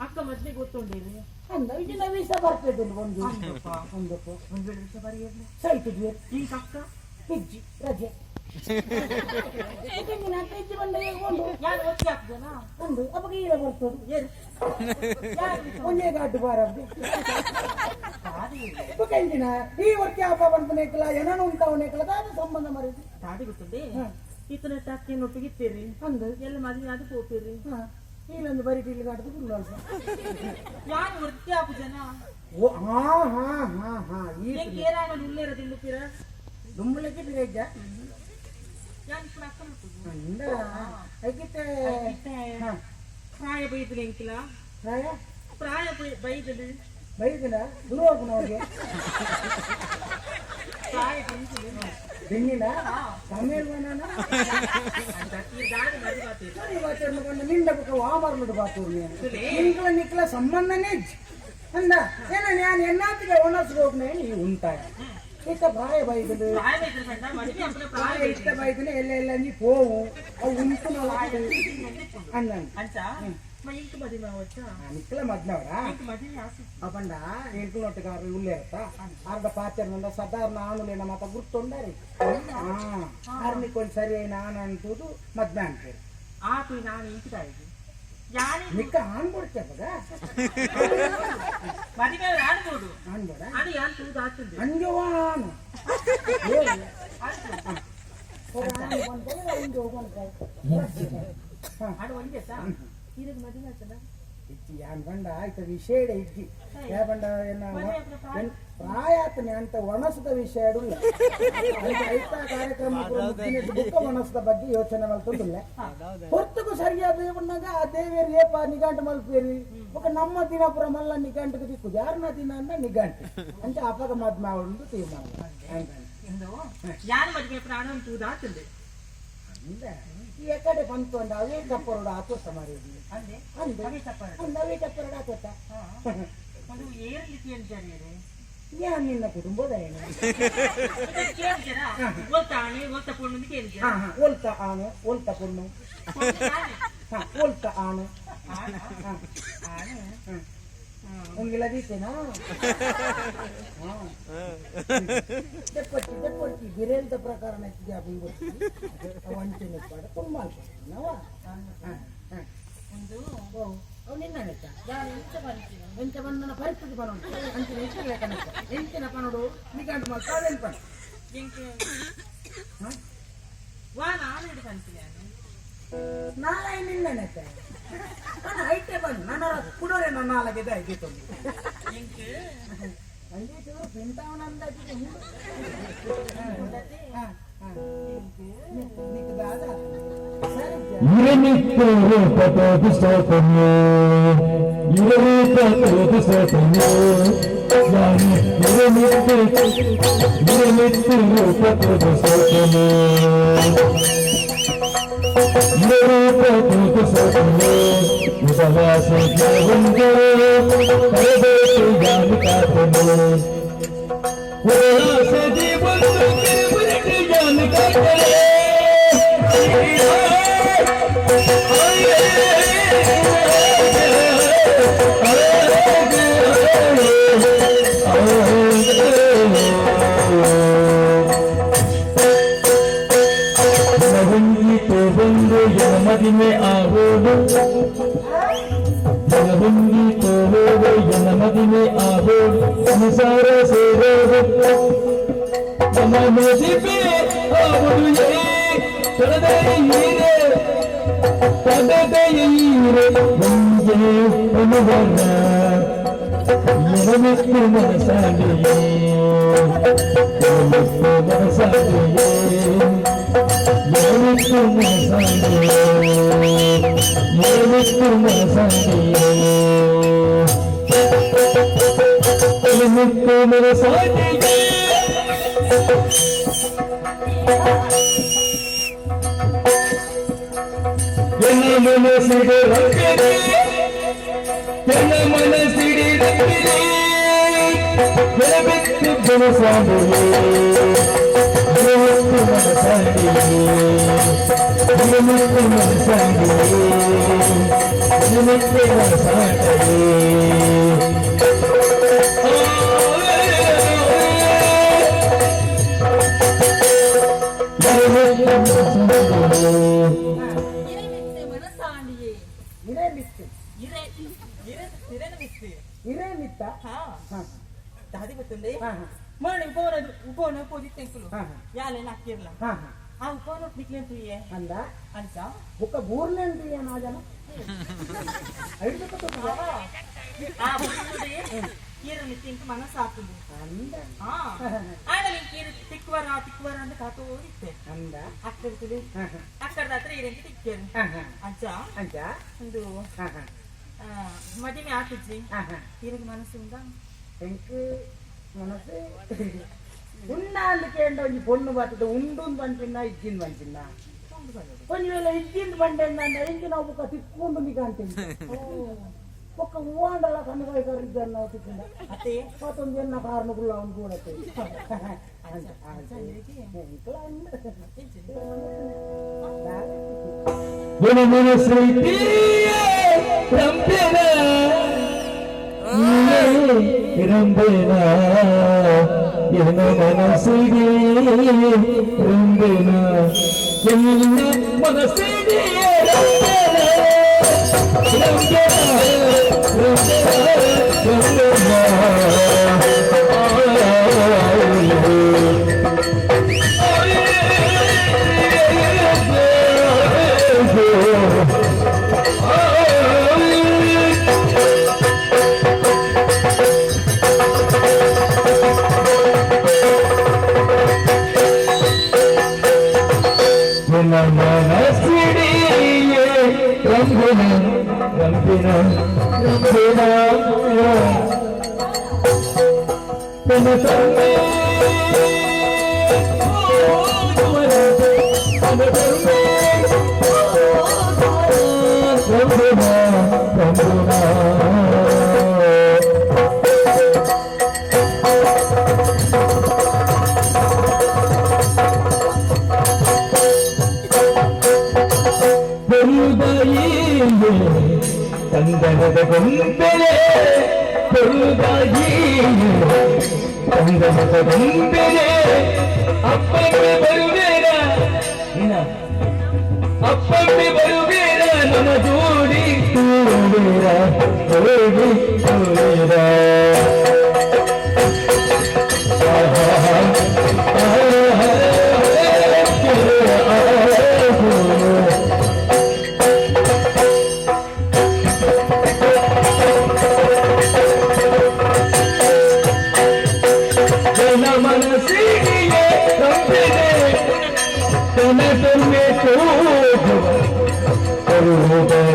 ಅಕ್ಕ ಮದ್ವೆ ಗೊತ್ತುಂಡೇರಿ ಅಂದ ಇದನ್ನ ವೀಸ ಬರ್ತದೆ ಒಂದು ಸೈತಿದ್ವಿ ಈಗ ಅಕ್ಕ ಹೆಜ್ಜಿ ರಜೆ ಹೆಜ್ಜಿ ಬಂದ ಒಂದು ಯಾರು ಒಚ್ಚಿ ಹಾಕ್ದನ ಒಂದು ಅವಾಗ ಈಗ ಬರ್ತದೆ ಒಂದೇ ಗಾಡು ಬಾರದು ಎಂಜಿನ ಈ ಒಕ್ಕೆ ಹಬ್ಬ ಬಂತು ನೆಕ್ಕಲ ಏನೋ ಉಂಟಾವ ನೆಕ್ಕಲ ಅದು ಸಂಬಂಧ ಮರಿದು ದಾದಿ ಗೊತ್ತದೆ ಈತನ ಟಾಕಿ ನೊಟ್ಟಿಗಿತ್ತೀರಿ ಅಂದು ಎಲ್ಲ ಮದುವೆ ಅದಕ್ಕೆ ಹೋಗ್ತೀರಿ ಇಲ್ಲೊಂದು ಬರೀ ಇಲ್ಲಿ ಕಾಡ್ದು ಫುಲ್ ಅಲ್ಸ ಯಾರು ವೃತ್ತಿ ಹಾಕು ಜನ ಓ ಹಾ ಹಾ ಹಾ ಹಾ ಈ ಏನಾಗ ಉಳ್ಳೇರ ತಿನ್ನುತ್ತೀರ ದುಂಬಳಕ್ಕೆ ಬಿರಿಜ್ಜ ಯಾರು ఇప్పుడు ಅಕ್ಕ ಮುಟ್ಟುದು ಇಂದ ಐಕಿತೆ ಪ್ರಾಯ ಬೈದಲಿ ಅಂಕಿಲ ಪ್ರಾಯ ಬೈದಲಿ ಬೈದಿಲ್ಲ ದುರ್ವಾಗುನ ಅವ್ರಿಗೆ ಪ್ರಾಯ ಬೈದಲಿ ಬೆನ್ನಿಲ್ಲ ತಮಿಳ್ವನ ನಿಂಡ ಬುಕ್ಕ ವಾಮರ್ನುಡು ಬಾತೂರು ನಿಂಕಲ ನಿಕ್ಕಲ ಸಂಬಂಧನೇ ಅಂದ ಏನ ನಾನು ಎನ್ನಾತಿಗೆ ಒಣಸ್ಗೆ ಹೋಗ್ನೇ ನೀವು ಉಂಟಾಯ ಇಷ್ಟ ಪ್ರಾಯ ಬೈದಲು ಪ್ರಾಯ ಇಷ್ಟ ಬೈದನೆ ಎಲ್ಲ ಎಲ್ಲ ನೀ ಹೋವು ಅವು ಉಂಟು ಅನ್ನ ನಿಕ್ಕಲ ಮದ್ನವರ ಅಪ್ಪಂಡ ಎಂಟು ನೊಟ್ಟಿಗಾರು ಉಳ್ಳೇರತ್ತ ಅರ್ಧ ಪಾತ್ರೆ ಸಾಧಾರಣ ಆನುಲೇನ ಮಾತ ಗುರ್ತೊಂಡರಿ ಅರ್ನಿಕೊಂಡು ಸರಿ ನಾನು ಅಂತುದು ಮದ್ನ ಅಂತೇಳಿ ಆತು ನಾನು ಇಂಟಿದ ನಿಕ್ಕ ಆನ್ಬಿಡ್ತೇಪದ ಮದುವೆ ಆಡ್ಬೋದು ಆನ್ಬೋಡ ಅದು ಯಾರು ತೂದು ಆಗ್ತದೆ ಅಂಜವಾನು ಅದು ಒಂದೇ ಸಾ ಇದಕ್ಕೆ ಮದುವೆ ಆಗ್ತದ ಯಾನ್ ಬಂಡ ಆಯ್ತ ವಿಷಯ ಇದ್ದಿ ಯಾ ಬಂಡ ಪ್ರಾಯಾತನೆ ಅಂತ ಒಣಸದ ವಿಷಯ ಐತ ಕಾರ್ಯಕ್ರಮ ಬುಕ್ಕ ಒಣಸದ ಬಗ್ಗೆ ಯೋಚನೆ ಮಲ್ತೊಂದಿಲ್ಲ ಹೊರತುಕು ಸರಿಯಾದ ಬಂದಾಗ ಆ ದೇವಿಯರು ಏಪ ನಿಘಂಟು ಮಲ್ಪೇರಿ ఒక ನಮ್ಮ ದಿನಪುರ ಮಲ್ಲ ನಿಘಂಟು ದಿಕ್ಕು ಯಾರನ ದಿನ ಅಂದ ನಿಘಂಟು ಅಂತ ಅಪಗ ಮದ್ ಒಂದು ತೀರ್ಮಾನ ಯಾರು ಮದುವೆ ಪ್ರಾಣ ತೂದಾಗ್ತದೆ ಈ ಕಡೆ ಬಂತು ಅಂದ ಅವೇ ಕಪ್ಪರೋಡು ಆತೋಟ ಮಾಡಿದ್ವಿ ಅವೇ ಕಪ್ಪರೋಡು ಆತೋಟ ಯಾನ್ ನಿನ್ನ ಕುಟುಂಬದ ಏನು ಓಲ್ತ ಆನು ಓಲ್ತ ಪೊಣ್ಣು ಓಲ್ತ ಆನು ಒಂಗಿಲ್ಲ ದೀತೇನಾ ತೆಪ್ಪಟ್ಟಿ ಬಿರೇಂತ ಪ್ರಕಾರ ವಂಚನೆ ಪಾಡ ತುಂಬ ನಿನ್ನ ಎಂತ ಬಂದನ ಪರಿಸ್ಥಿತಿ ಪನೋಡು ಅಂಚಿನ ಹೆಚ್ಚಿಗೆ ಕನಕ ಎಂಚಿನ ಪನೋಡು ನಿಕಾಂತ ಮಾತಾಡೇನು ಪಣ ನಾಳೆ ನಿನ್ನ ನಾನು ಐಟೆ ಬಂದು ನನ್ನ ಕುಡೋರೆ ನನ್ನ ನಾಲ್ಕಿದೆ ಐದಿತ್ತು ಅಂದಿತ್ತು ಪಿಂತಾವನಂದ ಮದಿಮೆ ಆಗೋದು ಜಗಬಂದಿ ತೋರೋದು ಎನ್ನ ಮದಿಮೆ ಆಗೋದು ಸಂಸಾರ ಸೇರೋದು ನಮ್ಮ ಮದಿಮೆ ಆಗುವುದು ತಡದೆ ಹೀರೆ ತಡದೆ ಹೀರೆ ಮುಂಜೆ ಅನುಭವ ಎನಮಿತ್ತು ಮನಸಾಗಿಯೇ ಮನಸಾಗಿಯೇ मेरे साथ ಮನಸ್ಸಾಂಡಿಯೇ ಇರೇ ಮಿತ್ತು ಇರೆ ಇರೆ ಇರೆನ ಮಿಸ್ತಿ ಇರೇ ಮಿತ್ತ ಹಾ ಹಾ ದಾದಿ ಗೊತ್ತುಂಡೆ ಹಾ ಹಾ ಮನೆ ಉಪವನ ಪೋದಿತ್ತೆಂಕುಲು ಹಾ ಹಾ ಯಾಲೆ ನಕ್ಕಿರ್ಲ ಹಾ ಹಾ ಆ ಉಪವನ ನಿಕ್ಲೆಂತುಯೆ ಅಂದ ಅನ್ಸ ಬುಕ್ಕ ಬೂರ್ಲೆಂದು ಏನೋ ಜನ ಐದು ಆ ಬುಕ್ಕುಡೆ ಕೀರನಿ ತಿಂಕ ಮನಸ್ಸಾಕುಂಡು ಅಂದ ಹಾ ಆಡಲಿ ಕೀರ ತಿಕ್ವರ ಅಂತ ಕಾತು ಇತ್ತೆ ಅಂದ ಅಕ್ಕರ್ತಿದೆ ಹಾ ಹಾ ಅಕ್ಕರ್ದ ಹತ್ರ ಇರಂಗೆ ತಿಕ್ಕೇನು ಹಾ ಹಾ ಅಂಚ ಅಂಚ ಒಂದು ಹಾ ಹಾ ಮದುವೆ ಆಕಿಜ್ಜಿ ಹಾ ಹಾ ಕೀರಿಗೆ ಮನಸ್ಸುಂದ എനിക്ക് മനസ്സ് ഉണ്ണാണ്ടിക്കേണ്ട ഒരു പൊണ്ണു പാത്തിട്ട് ഉണ്ടും പണ്ടിന്ന ഇജ്ജിൻ പണ്ടിന്ന കൊഞ്ഞുവേല ഇജ്ജിൻ പണ്ടെന്ന എനിക്ക് നമുക്ക് തിക്കൊണ്ട് നീ കാണിട്ടുണ്ട് ఒక్క ఊండలా కన్నకాయ కర్రీ తిక్కుందా అతే మొత్తం చిన్న కారణకులు అవును కూడా ರಂಬೆನ ಎನ್ನ ಮನಸ್ಸಿಗೆ ರಂಬೆನ ಎನ್ನ ಮನಸ್ಸಿಗೆ ತಂದನದ ಗೊಂಬೆಲೆ ಕೊಡುಗಾಗಿ ತಂದನದ ಗೊಂಬೆಲೆ ಅಪ್ಪಗೆ ಬರುವೇರ ಅಪ್ಪಗೆ ಬರುವೇರ ನನ್ನ ಜೋಡಿ ತೂವೇರ ಹೋಗಿ ತೂವೇರ Oh,